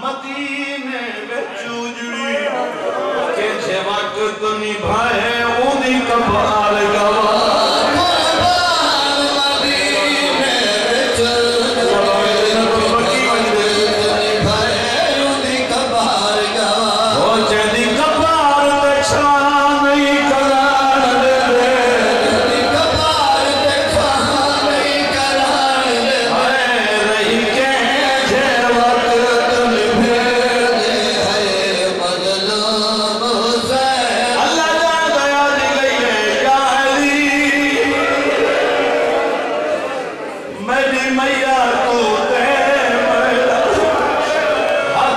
मदीने विच उजड़ी के जे वक्त निभाए उदी कबार गवा Hãy subscribe cho kênh Ghiền Mì Gõ để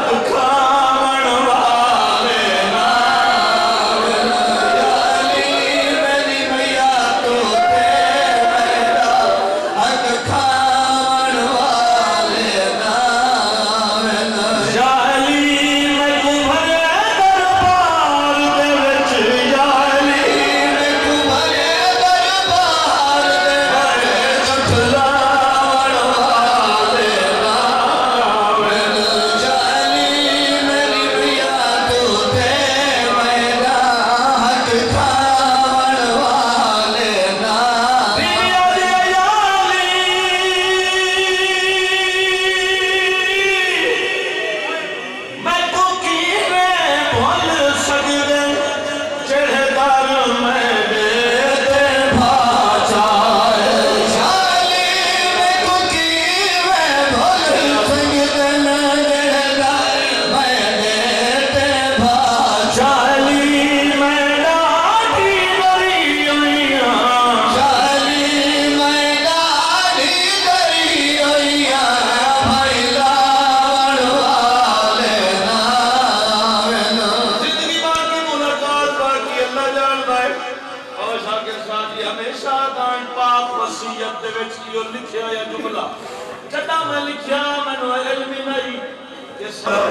không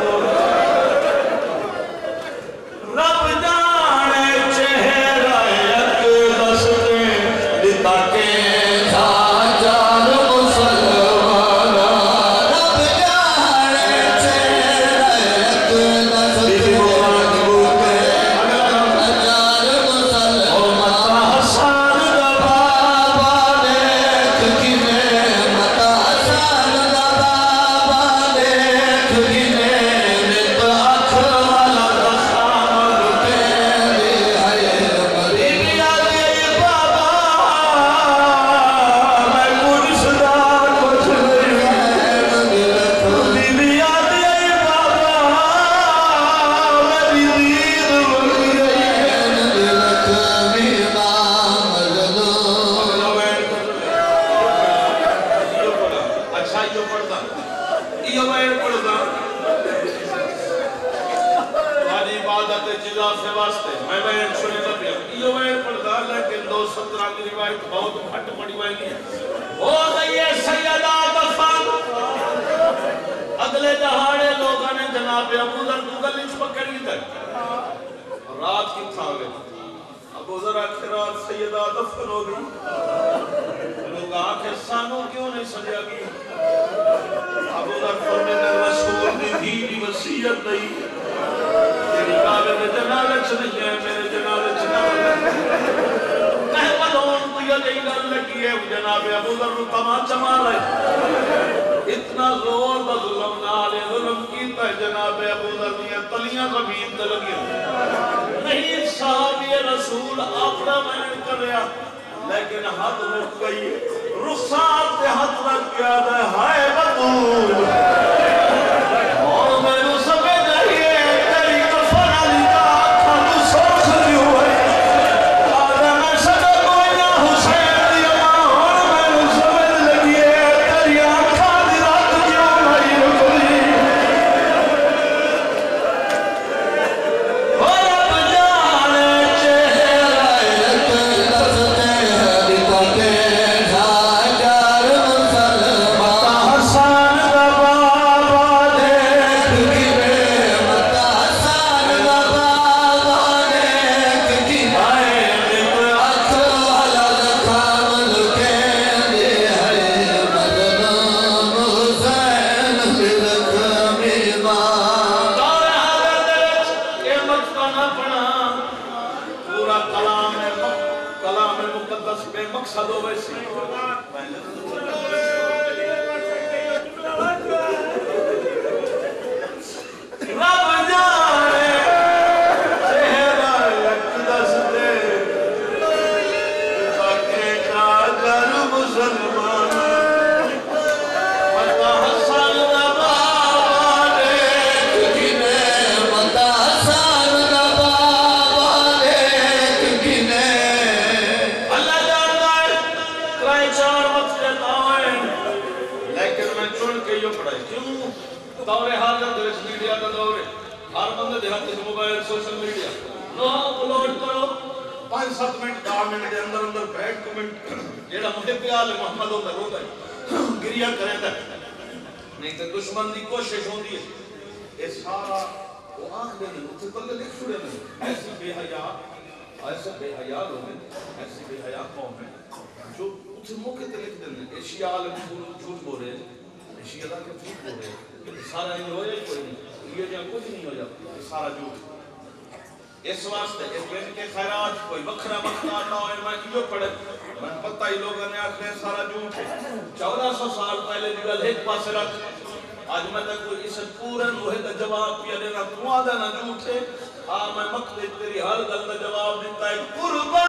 bỏ lỡ बस बेमकसद हो वैसी रब जाने चेहरा यकदस दे ताके का कर मुसलमान मता हसन दबाले किने मता हसन दबाले किने अल्लाह जानता है त्राई चार वक्त देता है लेकिन मैं चुन के यो पढ़ाई क्यों दौरे हाजिर दे मीडिया का दौरे हर बंदे दे हाथ में मोबाइल सोशल मीडिया नो अपलोड करो 5-7 मिनट 10 मिनट के अंदर अंदर बैठ कमेंट जेड़ा मुहब्बे आले मोहम्मद होता रोदा गिरिया करेंदा नहीं तो दुश्मन दी कोशिश होंदी है ये सारा वो आंख दे उथे पल्ले लिख छुड़े ने ऐसे बेहया लोग ऐसे बेहया कौम है जो उथे मौके ते लिख देने एशिया आले झूठ बोल रहे हैं एशिया दा के झूठ बोल रहे हैं सारा नहीं होया ही कोई नहीं ये जो कुछ नहीं होया सारा झूठ इस वास्ते इस दिन के खैरात कोई बखरा मखना ना होए मैं यो पढ़े मैं पता ही लोगों ने आखने सारा झूठ है 1400 साल पहले की गल एक पास रख आज मैं तक कोई इस पूरन होए का जवाब पिया देना तू आदा ना झूठ है हां मैं मकसद तेरी हर गल का जवाब देता है कुर्बान